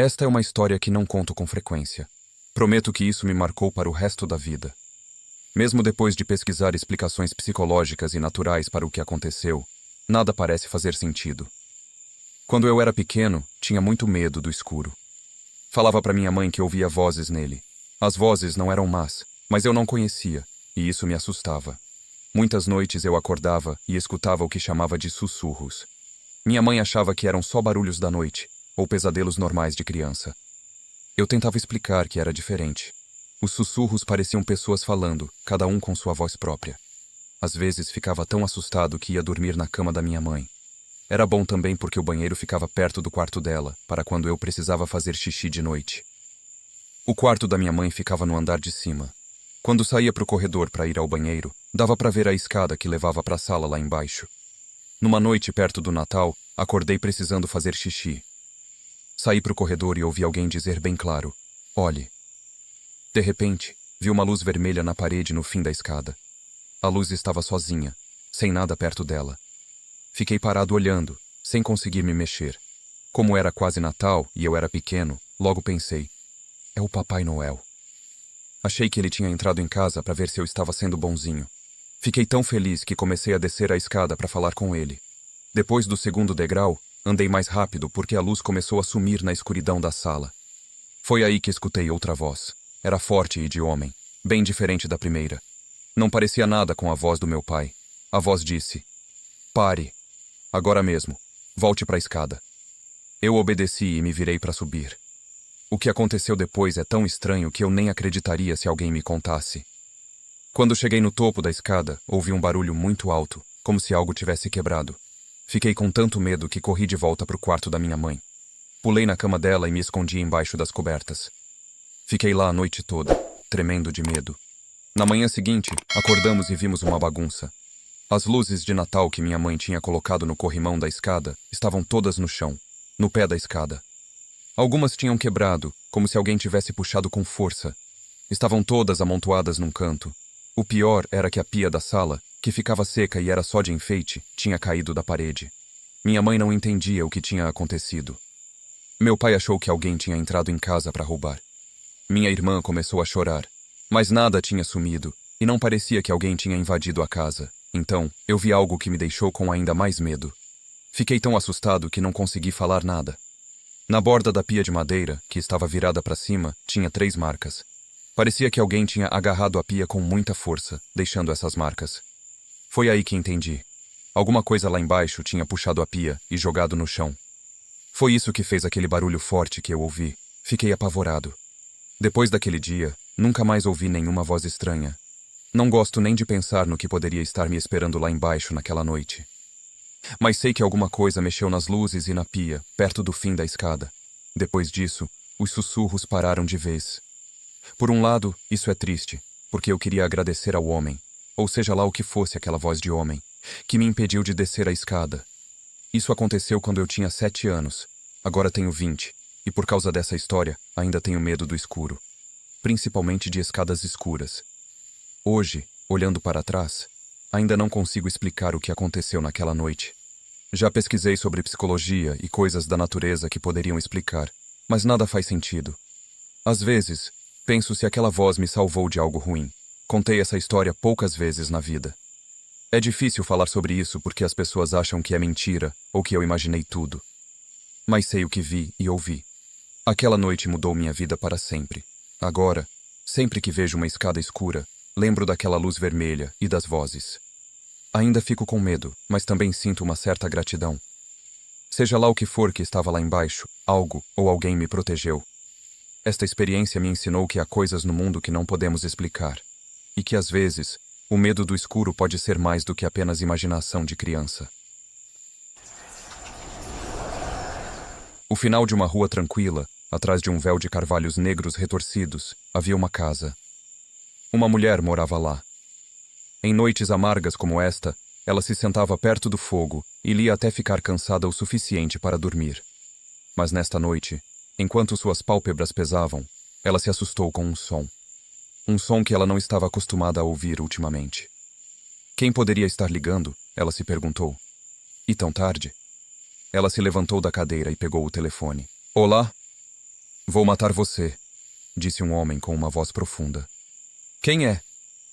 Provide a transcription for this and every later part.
Esta é uma história que não conto com frequência. Prometo que isso me marcou para o resto da vida. Mesmo depois de pesquisar explicações psicológicas e naturais para o que aconteceu, nada parece fazer sentido. Quando eu era pequeno, tinha muito medo do escuro. Falava para minha mãe que ouvia vozes nele. As vozes não eram más, mas eu não conhecia, e isso me assustava. Muitas noites eu acordava e escutava o que chamava de sussurros. Minha mãe achava que eram só barulhos da noite, ou pesadelos normais de criança. Eu tentava explicar que era diferente. Os sussurros pareciam pessoas falando, cada um com sua voz própria. Às vezes ficava tão assustado que ia dormir na cama da minha mãe. Era bom também porque o banheiro ficava perto do quarto dela, para quando eu precisava fazer xixi de noite. O quarto da minha mãe ficava no andar de cima. Quando saía para o corredor para ir ao banheiro, dava para ver a escada que levava para a sala lá embaixo. Numa noite perto do Natal, acordei precisando fazer xixi. Saí para o corredor e ouvi alguém dizer bem claro: "Olhe." De repente, vi uma luz vermelha na parede no fim da escada. A luz estava sozinha, sem nada perto dela. Fiquei parado olhando, sem conseguir me mexer. Como era quase Natal e eu era pequeno, logo pensei: é o Papai Noel. Achei que ele tinha entrado em casa para ver se eu estava sendo bonzinho. Fiquei tão feliz que comecei a descer a escada para falar com ele. Depois do segundo degrau, andei mais rápido porque a luz começou a sumir na escuridão da sala. Foi aí que escutei outra voz. Era forte e de homem, bem diferente da primeira. Não parecia nada com a voz do meu pai. A voz disse: "Pare. Agora mesmo. Volte para a escada." Eu obedeci e me virei para subir. O que aconteceu depois é tão estranho que eu nem acreditaria se alguém me contasse. Quando cheguei no topo da escada, ouvi um barulho muito alto, como se algo tivesse quebrado. Fiquei com tanto medo que corri de volta para o quarto da minha mãe. Pulei na cama dela e me escondi embaixo das cobertas. Fiquei lá a noite toda, tremendo de medo. Na manhã seguinte, acordamos e vimos uma bagunça. As luzes de Natal que minha mãe tinha colocado no corrimão da escada estavam todas no chão, no pé da escada. Algumas tinham quebrado, como se alguém tivesse puxado com força. Estavam todas amontoadas num canto. O pior era que a pia da sala, que ficava seca e era só de enfeite, tinha caído da parede. Minha mãe não entendia o que tinha acontecido. Meu pai achou que alguém tinha entrado em casa para roubar. Minha irmã começou a chorar, mas nada tinha sumido, e não parecia que alguém tinha invadido a casa. Então, eu vi algo que me deixou com ainda mais medo. Fiquei tão assustado que não consegui falar nada. Na borda da pia de madeira, que estava virada para cima, tinha 3 marcas. Parecia que alguém tinha agarrado a pia com muita força, deixando essas marcas. Foi aí que entendi. Alguma coisa lá embaixo tinha puxado a pia e jogado no chão. Foi isso que fez aquele barulho forte que eu ouvi. Fiquei apavorado. Depois daquele dia, nunca mais ouvi nenhuma voz estranha. Não gosto nem de pensar no que poderia estar me esperando lá embaixo naquela noite. Mas sei que alguma coisa mexeu nas luzes e na pia, perto do fim da escada. Depois disso, os sussurros pararam de vez. Por um lado, isso é triste, porque eu queria agradecer ao homem, ou seja lá o que fosse aquela voz de homem, que me impediu de descer a escada. Isso aconteceu quando eu tinha 7 anos, agora tenho 20, e por causa dessa história, ainda tenho medo do escuro. Principalmente de escadas escuras. Hoje, olhando para trás, ainda não consigo explicar o que aconteceu naquela noite. Já pesquisei sobre psicologia e coisas da natureza que poderiam explicar, mas nada faz sentido. Às vezes, penso se aquela voz me salvou de algo ruim. Contei essa história poucas vezes na vida. É difícil falar sobre isso porque as pessoas acham que é mentira ou que eu imaginei tudo. Mas sei o que vi e ouvi. Aquela noite mudou minha vida para sempre. Agora, sempre que vejo uma escada escura, lembro daquela luz vermelha e das vozes. Ainda fico com medo, mas também sinto uma certa gratidão. Seja lá o que for que estava lá embaixo, algo ou alguém me protegeu. Esta experiência me ensinou que há coisas no mundo que não podemos explicar. E que, às vezes, o medo do escuro pode ser mais do que apenas imaginação de criança. O final de uma rua tranquila, atrás de um véu de carvalhos negros retorcidos, havia uma casa. Uma mulher morava lá. Em noites amargas como esta, ela se sentava perto do fogo e lia até ficar cansada o suficiente para dormir. Mas nesta noite, enquanto suas pálpebras pesavam, ela se assustou com um som. Um som que ela não estava acostumada a ouvir ultimamente. Quem poderia estar ligando? Ela se perguntou. E tão tarde? Ela se levantou da cadeira e pegou o telefone. Olá? Vou matar você, disse um homem com uma voz profunda. Quem é?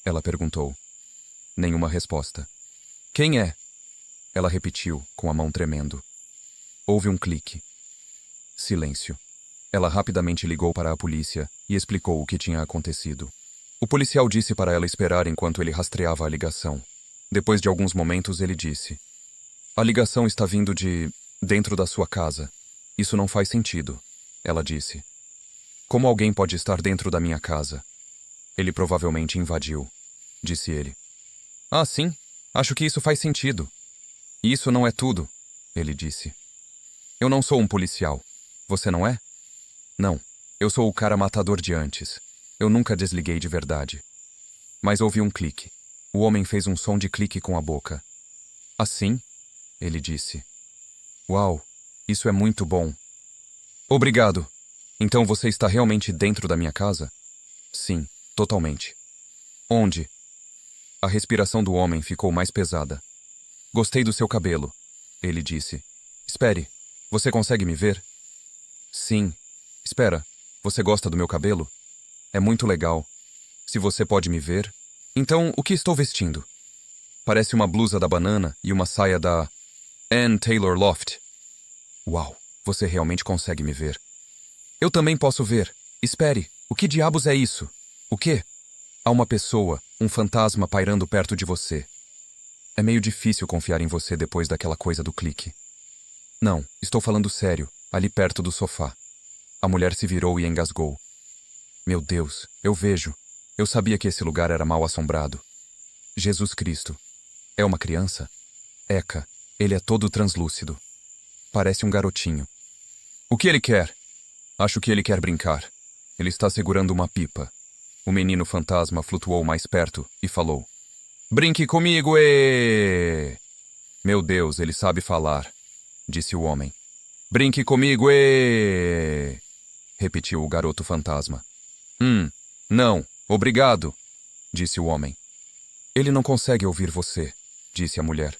Ela perguntou. Nenhuma resposta. Quem é? Ela repetiu, com a mão tremendo. Houve um clique. Silêncio. Ela rapidamente ligou para a polícia e explicou o que tinha acontecido. O policial disse para ela esperar enquanto ele rastreava a ligação. Depois de alguns momentos, ele disse: A ligação está vindo de dentro da sua casa. Isso não faz sentido, ela disse. Como alguém pode estar dentro da minha casa? Ele provavelmente invadiu, disse ele. Ah, sim? Acho que isso faz sentido. Isso não é tudo, ele disse. Eu não sou um policial. Você não é? Não, eu sou o cara matador de antes. Eu nunca desliguei de verdade. Mas houve um clique. O homem fez um som de clique com a boca. Assim? Ele disse. Uau, isso é muito bom. Obrigado. Então você está realmente dentro da minha casa? Sim, totalmente. Onde? A respiração do homem ficou mais pesada. Gostei do seu cabelo, ele disse. Espere, você consegue me ver? Sim. Espera, você gosta do meu cabelo? É muito legal. Se você pode me ver. Então, o que estou vestindo? Parece uma blusa da Banana e uma saia da Ann Taylor Loft. Uau, você realmente consegue me ver. Eu também posso ver. Espere, o que diabos é isso? O quê? Há uma pessoa, um fantasma pairando perto de você. É meio difícil confiar em você depois daquela coisa do clique. Não, estou falando sério, ali perto do sofá. A mulher se virou e engasgou. Meu Deus, eu vejo. Eu sabia que esse lugar era mal assombrado. Jesus Cristo. É uma criança? Eca, ele é todo translúcido. Parece um garotinho. O que ele quer? Acho que ele quer brincar. Ele está segurando uma pipa. O menino fantasma flutuou mais perto e falou. Brinque comigo, ê! Meu Deus, ele sabe falar, disse o homem. Brinque comigo, ê! Repetiu o garoto fantasma. Não, obrigado, disse o homem. Ele não consegue ouvir você, disse a mulher.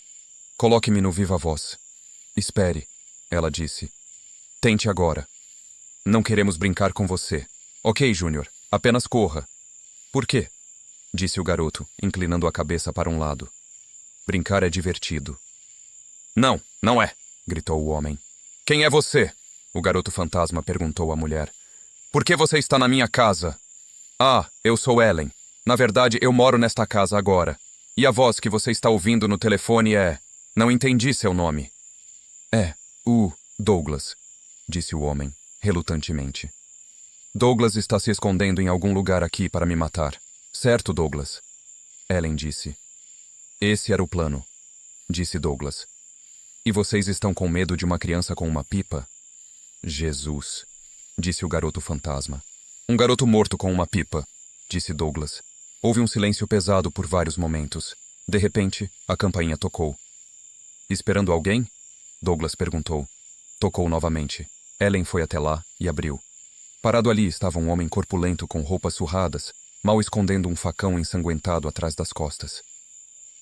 Coloque-me no viva voz. Espere, ela disse. Tente agora. Não queremos brincar com você. Ok, Júnior, apenas corra. Por quê? Disse o garoto, inclinando a cabeça para um lado. Brincar é divertido. Não, não é, gritou o homem. Quem é você? O garoto fantasma perguntou à mulher. Por que você está na minha casa? Ah, eu sou Ellen. Na verdade, eu moro nesta casa agora. E a voz que você está ouvindo no telefone é... Não entendi seu nome. É, o Douglas, disse o homem, relutantemente. Douglas está se escondendo em algum lugar aqui para me matar. Certo, Douglas? Ellen disse. Esse era o plano, disse Douglas. E vocês estão com medo de uma criança com uma pipa? Jesus, disse o garoto fantasma. Um garoto morto com uma pipa, disse Douglas. Houve um silêncio pesado por vários momentos. De repente, a campainha tocou. Esperando alguém? Douglas perguntou. Tocou novamente. Ellen foi até lá e abriu. Parado ali estava um homem corpulento com roupas surradas, mal escondendo um facão ensanguentado atrás das costas.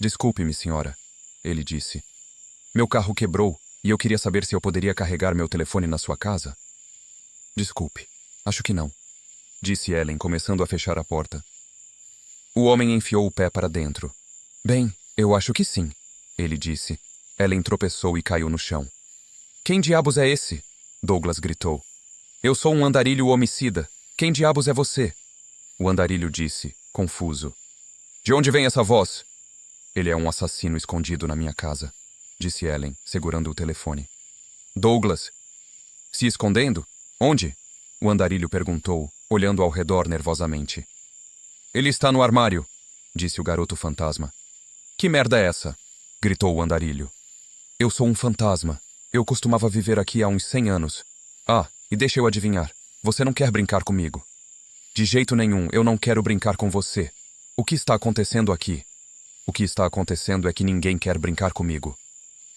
Desculpe-me, senhora, ele disse. Meu carro quebrou e eu queria saber se eu poderia carregar meu telefone na sua casa. Desculpe, acho que não, disse Ellen, começando a fechar a porta. O homem enfiou o pé para dentro. Bem, eu acho que sim, ele disse. Ellen tropeçou e caiu no chão. Quem diabos é esse? Douglas gritou. Eu sou um andarilho homicida. Quem diabos é você? O andarilho disse, confuso. De onde vem essa voz? Ele é um assassino escondido na minha casa, disse Ellen, segurando o telefone. Douglas. Se escondendo? Onde? O andarilho perguntou, olhando ao redor nervosamente. Ele está no armário, disse o garoto fantasma. Que merda é essa? Gritou o andarilho. Eu sou um fantasma. Eu costumava viver aqui há uns 100 anos. Ah, e deixa eu adivinhar. Você não quer brincar comigo? De jeito nenhum, eu não quero brincar com você. O que está acontecendo aqui? O que está acontecendo é que ninguém quer brincar comigo.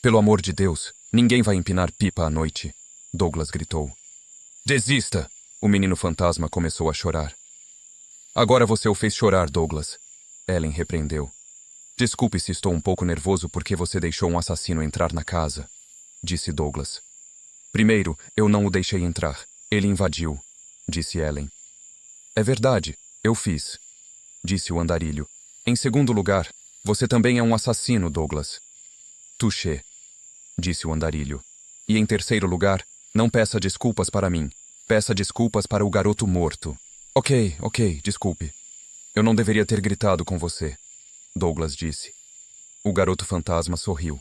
Pelo amor de Deus, ninguém vai empinar pipa à noite, Douglas gritou. Desista! O menino fantasma começou a chorar. Agora você o fez chorar, Douglas. Ellen repreendeu. Desculpe se estou um pouco nervoso porque você deixou um assassino entrar na casa, disse Douglas. Primeiro, eu não o deixei entrar. Ele invadiu. disse Ellen. É verdade, eu fiz, disse o andarilho. Em segundo lugar, você também é um assassino, Douglas. Touché, disse o andarilho. E em terceiro lugar, não peça desculpas para mim. Peça desculpas para o garoto morto. Ok, desculpe. Eu não deveria ter gritado com você, Douglas disse. O garoto fantasma sorriu.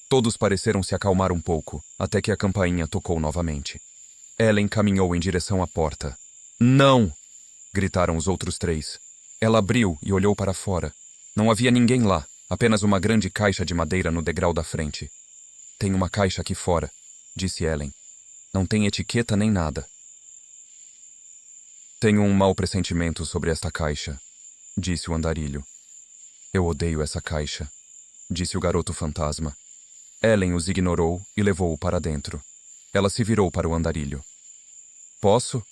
Todos pareceram se acalmar um pouco, até que a campainha tocou novamente. Ellen caminhou em direção à porta. Não! Gritaram os outros três. Ela abriu e olhou para fora. Não havia ninguém lá, apenas uma grande caixa de madeira no degrau da frente. Tem uma caixa aqui fora, disse Ellen. Não tem etiqueta nem nada. Tenho um mau pressentimento sobre esta caixa, disse o andarilho. Eu odeio essa caixa, disse o garoto fantasma. Ellen os ignorou e levou-o para dentro. Ela se virou para o andarilho. Posso?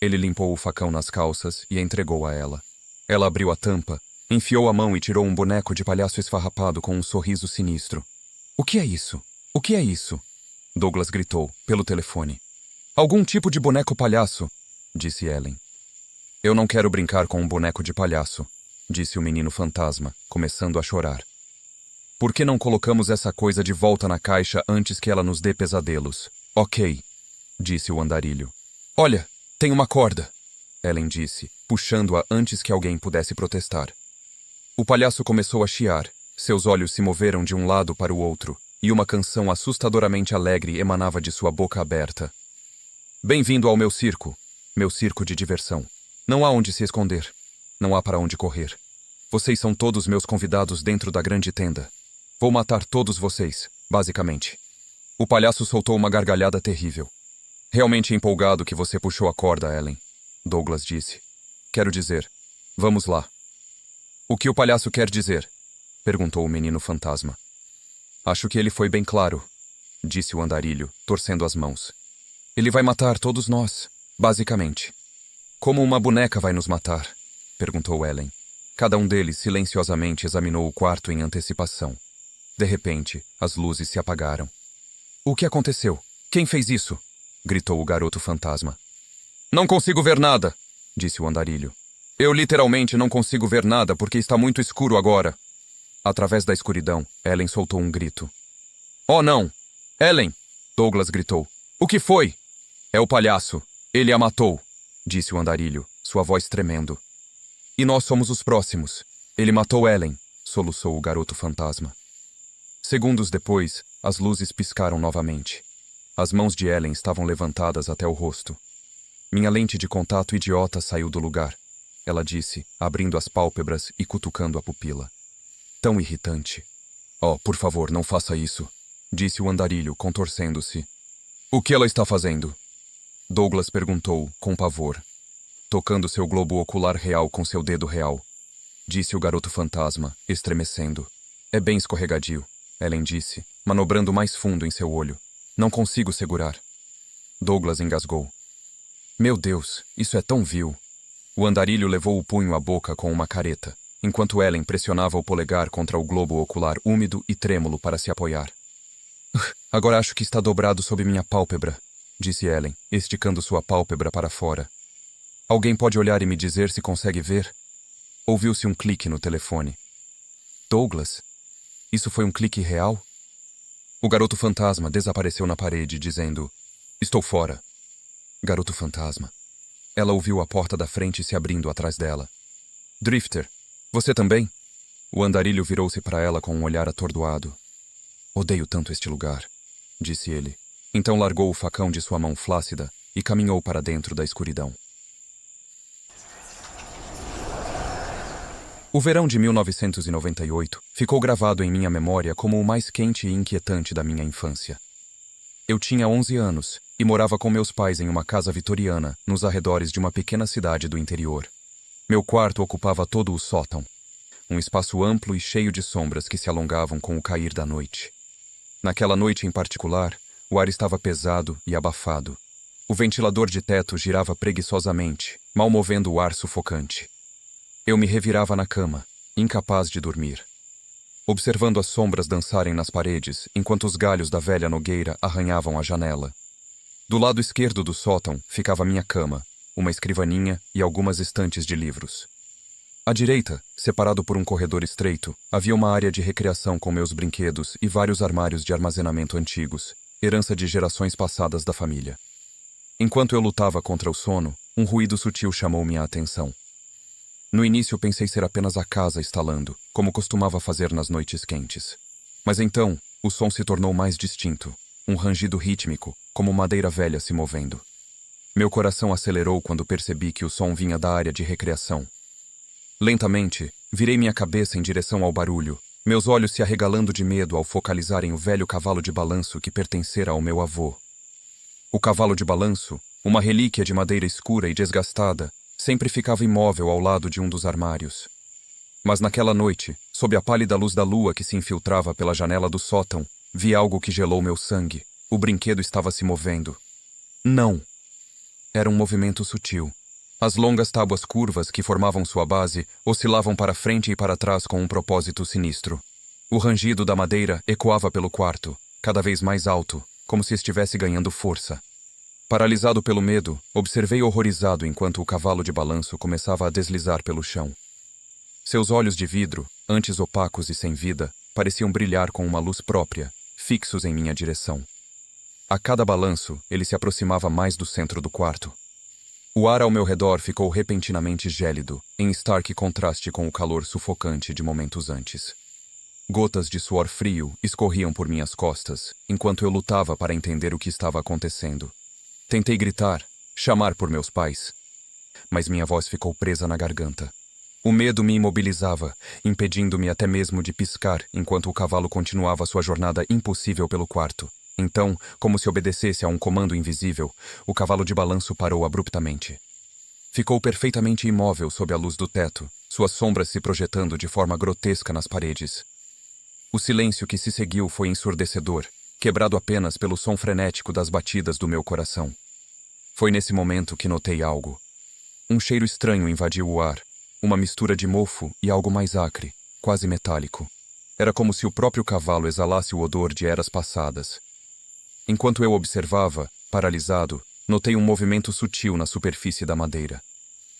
Ele limpou o facão nas calças e entregou a ela. Ela abriu a tampa, enfiou a mão e tirou um boneco de palhaço esfarrapado com um sorriso sinistro. O que é isso? O que é isso? Douglas gritou, pelo telefone. Algum tipo de boneco palhaço, disse Ellen. Eu não quero brincar com um boneco de palhaço, disse o menino fantasma, começando a chorar. Por que não colocamos essa coisa de volta na caixa antes que ela nos dê pesadelos? Ok, disse o andarilho. Olha, tem uma corda, Ellen disse, puxando-a antes que alguém pudesse protestar. O palhaço começou a chiar, seus olhos se moveram de um lado para o outro, e uma canção assustadoramente alegre emanava de sua boca aberta. Bem-vindo ao meu circo de diversão. Não há onde se esconder, não há para onde correr. Vocês são todos meus convidados dentro da grande tenda. Vou matar todos vocês, basicamente. O palhaço soltou uma gargalhada terrível. Realmente empolgado que você puxou a corda, Ellen, Douglas disse. Quero dizer, vamos lá. O que o palhaço quer dizer? Perguntou o menino fantasma. Acho que ele foi bem claro, disse o andarilho, torcendo as mãos. Ele vai matar todos nós, basicamente. Como uma boneca vai nos matar? Perguntou Ellen. Cada um deles silenciosamente examinou o quarto em antecipação. De repente, as luzes se apagaram. O que aconteceu? Quem fez isso? Gritou o garoto fantasma. Não consigo ver nada, disse o andarilho. Eu literalmente não consigo ver nada porque está muito escuro agora. Através da escuridão, Ellen soltou um grito. Oh não! Ellen! Douglas gritou. O que foi? É o palhaço. Ele a matou, disse o andarilho, sua voz tremendo. E nós somos os próximos. Ele matou Ellen, soluçou o garoto fantasma. Segundos depois, as luzes piscaram novamente. As mãos de Ellen estavam levantadas até o rosto. Minha lente de contato idiota saiu do lugar, ela disse, abrindo as pálpebras e cutucando a pupila. Tão irritante. Oh, por favor, não faça isso, disse o andarilho, contorcendo-se. O que ela está fazendo? Douglas perguntou, com pavor. Tocando seu globo ocular real com seu dedo real, disse o garoto fantasma, estremecendo. É bem escorregadio, Ellen disse, manobrando mais fundo em seu olho. Não consigo segurar. Douglas engasgou. Meu Deus, isso é tão vil. O andarilho levou o punho à boca com uma careta, enquanto Ellen pressionava o polegar contra o globo ocular úmido e trêmulo para se apoiar. Agora acho que está dobrado sob minha pálpebra, disse Ellen, esticando sua pálpebra para fora. Alguém pode olhar e me dizer se consegue ver? Ouviu-se um clique no telefone. Douglas? Isso foi um clique real? O garoto fantasma desapareceu na parede, dizendo, estou fora. Garoto fantasma. Ela ouviu a porta da frente se abrindo atrás dela. Drifter, você também? O andarilho virou-se para ela com um olhar atordoado. Odeio tanto este lugar, disse ele. Então largou o facão de sua mão flácida e caminhou para dentro da escuridão. O verão de 1998 ficou gravado em minha memória como o mais quente e inquietante da minha infância. Eu tinha 11 anos e morava com meus pais em uma casa vitoriana nos arredores de uma pequena cidade do interior. Meu quarto ocupava todo o sótão, um espaço amplo e cheio de sombras que se alongavam com o cair da noite. Naquela noite em particular, o ar estava pesado e abafado. O ventilador de teto girava preguiçosamente, mal movendo o ar sufocante. Eu me revirava na cama, incapaz de dormir, observando as sombras dançarem nas paredes enquanto os galhos da velha nogueira arranhavam a janela. Do lado esquerdo do sótão ficava minha cama, uma escrivaninha e algumas estantes de livros. À direita, separado por um corredor estreito, havia uma área de recreação com meus brinquedos e vários armários de armazenamento antigos, herança de gerações passadas da família. Enquanto eu lutava contra o sono, um ruído sutil chamou minha atenção. No início pensei ser apenas a casa estalando, como costumava fazer nas noites quentes. Mas então, o som se tornou mais distinto, um rangido rítmico, como madeira velha se movendo. Meu coração acelerou quando percebi que o som vinha da área de recreação. Lentamente, virei minha cabeça em direção ao barulho, meus olhos se arregalando de medo ao focalizarem o velho cavalo de balanço que pertencera ao meu avô. O cavalo de balanço, uma relíquia de madeira escura e desgastada, sempre ficava imóvel ao lado de um dos armários. Mas naquela noite, sob a pálida luz da lua que se infiltrava pela janela do sótão, vi algo que gelou meu sangue. O brinquedo estava se movendo. Não! Era um movimento sutil. As longas tábuas curvas que formavam sua base oscilavam para frente e para trás com um propósito sinistro. O rangido da madeira ecoava pelo quarto, cada vez mais alto, como se estivesse ganhando força. Paralisado pelo medo, observei horrorizado enquanto o cavalo de balanço começava a deslizar pelo chão. Seus olhos de vidro, antes opacos e sem vida, pareciam brilhar com uma luz própria, fixos em minha direção. A cada balanço, ele se aproximava mais do centro do quarto. O ar ao meu redor ficou repentinamente gélido, em stark contraste com o calor sufocante de momentos antes. Gotas de suor frio escorriam por minhas costas, enquanto eu lutava para entender o que estava acontecendo. Tentei gritar, chamar por meus pais, mas minha voz ficou presa na garganta. O medo me imobilizava, impedindo-me até mesmo de piscar enquanto o cavalo continuava sua jornada impossível pelo quarto. Então, como se obedecesse a um comando invisível, o cavalo de balanço parou abruptamente. Ficou perfeitamente imóvel sob a luz do teto, suas sombras se projetando de forma grotesca nas paredes. O silêncio que se seguiu foi ensurdecedor, quebrado apenas pelo som frenético das batidas do meu coração. Foi nesse momento que notei algo. Um cheiro estranho invadiu o ar, uma mistura de mofo e algo mais acre, quase metálico. Era como se o próprio cavalo exalasse o odor de eras passadas. Enquanto eu observava, paralisado, notei um movimento sutil na superfície da madeira.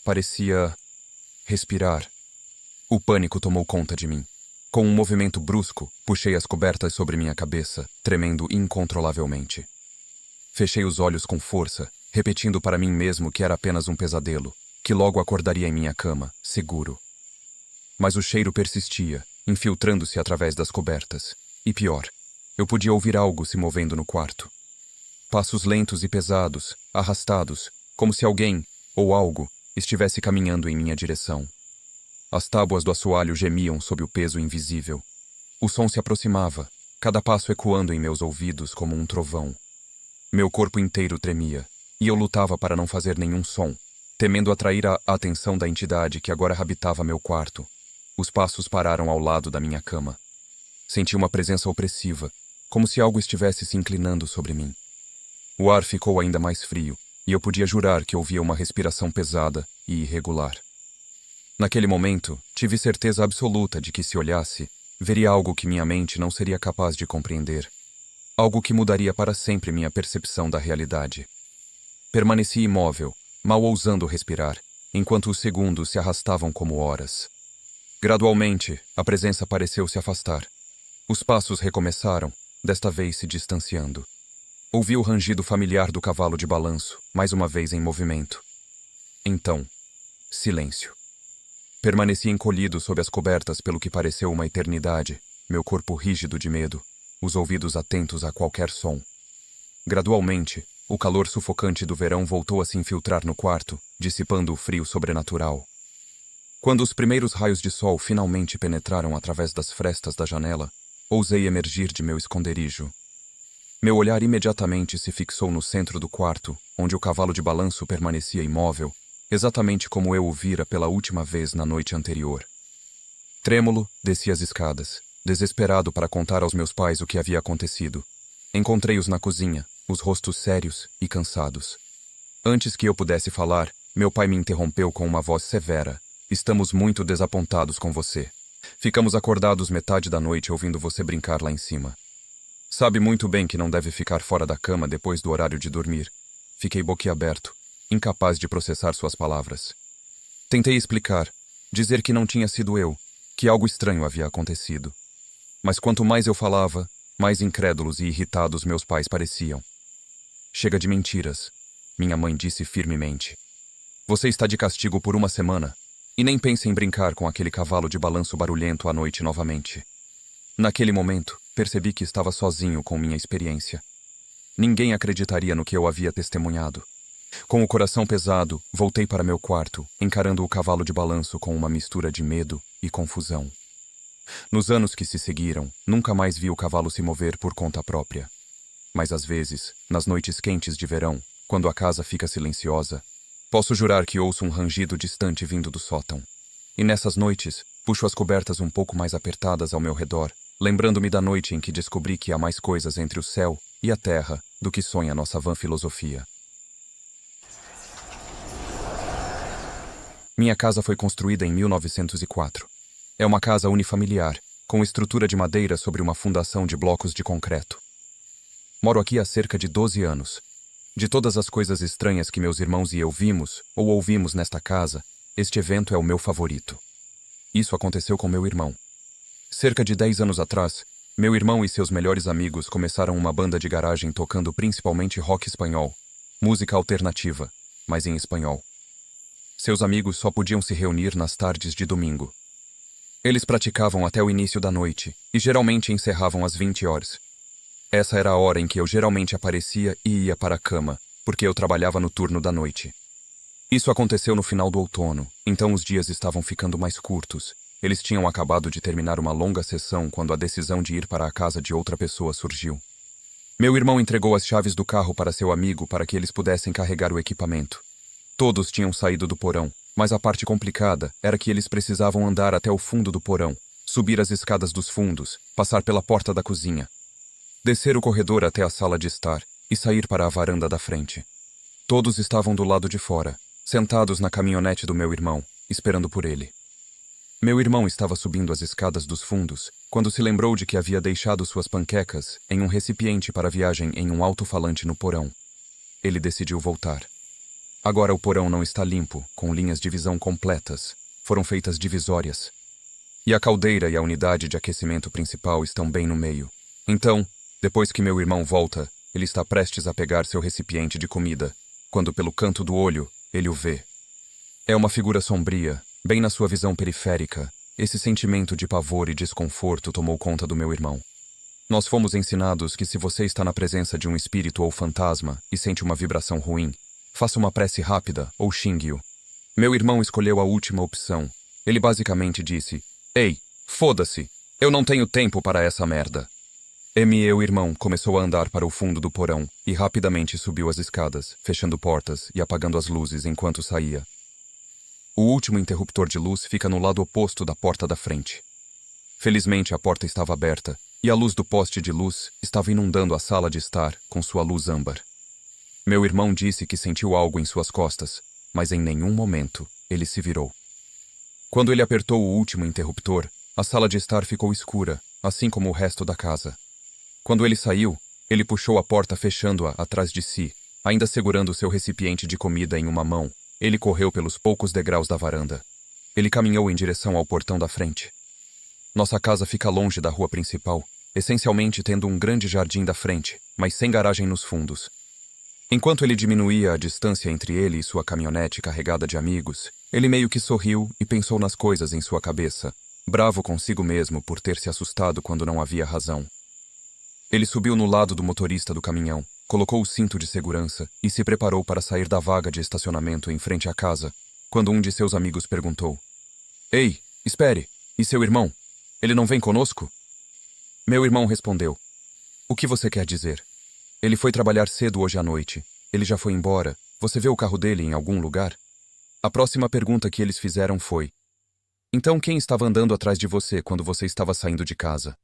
Parecia respirar. O pânico tomou conta de mim. Com um movimento brusco, puxei as cobertas sobre minha cabeça, tremendo incontrolavelmente. Fechei os olhos com força, repetindo para mim mesmo que era apenas um pesadelo, que logo acordaria em minha cama, seguro. Mas o cheiro persistia, infiltrando-se através das cobertas. E pior, eu podia ouvir algo se movendo no quarto. Passos lentos e pesados, arrastados, como se alguém, ou algo, estivesse caminhando em minha direção. As tábuas do assoalho gemiam sob o peso invisível. O som se aproximava, cada passo ecoando em meus ouvidos como um trovão. Meu corpo inteiro tremia, e eu lutava para não fazer nenhum som, temendo atrair a atenção da entidade que agora habitava meu quarto. Os passos pararam ao lado da minha cama. Senti uma presença opressiva, como se algo estivesse se inclinando sobre mim. O ar ficou ainda mais frio, e eu podia jurar que ouvia uma respiração pesada e irregular. Naquele momento, tive certeza absoluta de que se olhasse, veria algo que minha mente não seria capaz de compreender. Algo que mudaria para sempre minha percepção da realidade. Permaneci imóvel, mal ousando respirar, enquanto os segundos se arrastavam como horas. Gradualmente, a presença pareceu se afastar. Os passos recomeçaram, desta vez se distanciando. Ouvi o rangido familiar do cavalo de balanço, mais uma vez em movimento. Então, silêncio. Permaneci encolhido sob as cobertas pelo que pareceu uma eternidade, meu corpo rígido de medo, os ouvidos atentos a qualquer som. Gradualmente, o calor sufocante do verão voltou a se infiltrar no quarto, dissipando o frio sobrenatural. Quando os primeiros raios de sol finalmente penetraram através das frestas da janela, ousei emergir de meu esconderijo. Meu olhar imediatamente se fixou no centro do quarto, onde o cavalo de balanço permanecia imóvel, exatamente como eu o vira pela última vez na noite anterior. Trêmulo, desci as escadas, desesperado para contar aos meus pais o que havia acontecido. Encontrei-os na cozinha, os rostos sérios e cansados. Antes que eu pudesse falar, meu pai me interrompeu com uma voz severa. Estamos muito desapontados com você. Ficamos acordados metade da noite ouvindo você brincar lá em cima. Sabe muito bem que não deve ficar fora da cama depois do horário de dormir. Fiquei boquiaberto. incapaz de processar suas palavras. Tentei explicar, dizer que não tinha sido eu, que algo estranho havia acontecido. Mas quanto mais eu falava, mais incrédulos e irritados meus pais pareciam. Chega de mentiras, minha mãe disse firmemente. Você está de castigo por uma semana, e nem pense em brincar com aquele cavalo de balanço barulhento à noite novamente. Naquele momento, percebi que estava sozinho com minha experiência. Ninguém acreditaria no que eu havia testemunhado. Com o coração pesado, voltei para meu quarto, encarando o cavalo de balanço com uma mistura de medo e confusão. Nos anos que se seguiram, nunca mais vi o cavalo se mover por conta própria. Mas às vezes, nas noites quentes de verão, quando a casa fica silenciosa, posso jurar que ouço um rangido distante vindo do sótão. E nessas noites, puxo as cobertas um pouco mais apertadas ao meu redor, lembrando-me da noite em que descobri que há mais coisas entre o céu e a terra do que sonha nossa vã filosofia. Minha casa foi construída em 1904. É uma casa unifamiliar, com estrutura de madeira sobre uma fundação de blocos de concreto. Moro aqui há cerca de 12 anos. De todas as coisas estranhas que meus irmãos e eu vimos ou ouvimos nesta casa, este evento é o meu favorito. Isso aconteceu com meu irmão. Cerca de 10 anos atrás, meu irmão e seus melhores amigos começaram uma banda de garagem tocando principalmente rock espanhol, música alternativa, mas em espanhol. Seus amigos só podiam se reunir nas tardes de domingo. Eles praticavam até o início da noite e geralmente encerravam às 20 horas. Essa era a hora em que eu geralmente aparecia e ia para a cama, porque eu trabalhava no turno da noite. Isso aconteceu no final do outono, então os dias estavam ficando mais curtos. Eles tinham acabado de terminar uma longa sessão quando a decisão de ir para a casa de outra pessoa surgiu. Meu irmão entregou as chaves do carro para seu amigo para que eles pudessem carregar o equipamento. Todos tinham saído do porão, mas a parte complicada era que eles precisavam andar até o fundo do porão, subir as escadas dos fundos, passar pela porta da cozinha, descer o corredor até a sala de estar e sair para a varanda da frente. Todos estavam do lado de fora, sentados na caminhonete do meu irmão, esperando por ele. Meu irmão estava subindo as escadas dos fundos quando se lembrou de que havia deixado suas panquecas em um recipiente para viagem em um alto-falante no porão. Ele decidiu voltar. Agora o porão não está limpo, com linhas de visão completas. Foram feitas divisórias. E a caldeira e a unidade de aquecimento principal estão bem no meio. Então, depois que meu irmão volta, ele está prestes a pegar seu recipiente de comida, quando pelo canto do olho, ele o vê. É uma figura sombria, bem na sua visão periférica. Esse sentimento de pavor e desconforto tomou conta do meu irmão. Nós fomos ensinados que se você está na presença de um espírito ou fantasma e sente uma vibração ruim, faça uma prece rápida ou xingue-o. Meu irmão escolheu a última opção. Ele basicamente disse: "Ei, foda-se, eu não tenho tempo para essa merda." Meu irmão começou a andar para o fundo do porão e rapidamente subiu as escadas, fechando portas e apagando as luzes enquanto saía. O último interruptor de luz fica no lado oposto da porta da frente. Felizmente a porta estava aberta e a luz do poste de luz estava inundando a sala de estar com sua luz âmbar. Meu irmão disse que sentiu algo em suas costas, mas em nenhum momento ele se virou. Quando ele apertou o último interruptor, a sala de estar ficou escura, assim como o resto da casa. Quando ele saiu, ele puxou a porta fechando-a atrás de si, ainda segurando seu recipiente de comida em uma mão. Ele correu pelos poucos degraus da varanda. Ele caminhou em direção ao portão da frente. Nossa casa fica longe da rua principal, essencialmente tendo um grande jardim da frente, mas sem garagem nos fundos. Enquanto ele diminuía a distância entre ele e sua caminhonete carregada de amigos, ele meio que sorriu e pensou nas coisas em sua cabeça, bravo consigo mesmo por ter se assustado quando não havia razão. Ele subiu no lado do motorista do caminhão, colocou o cinto de segurança e se preparou para sair da vaga de estacionamento em frente à casa, quando um de seus amigos perguntou: "Ei, espere, e seu irmão? Ele não vem conosco?" Meu irmão respondeu: "O que você quer dizer? Ele foi trabalhar cedo hoje à noite. Ele já foi embora. Você vê o carro dele em algum lugar?" A próxima pergunta que eles fizeram foi: "Então quem estava andando atrás de você quando você estava saindo de casa?"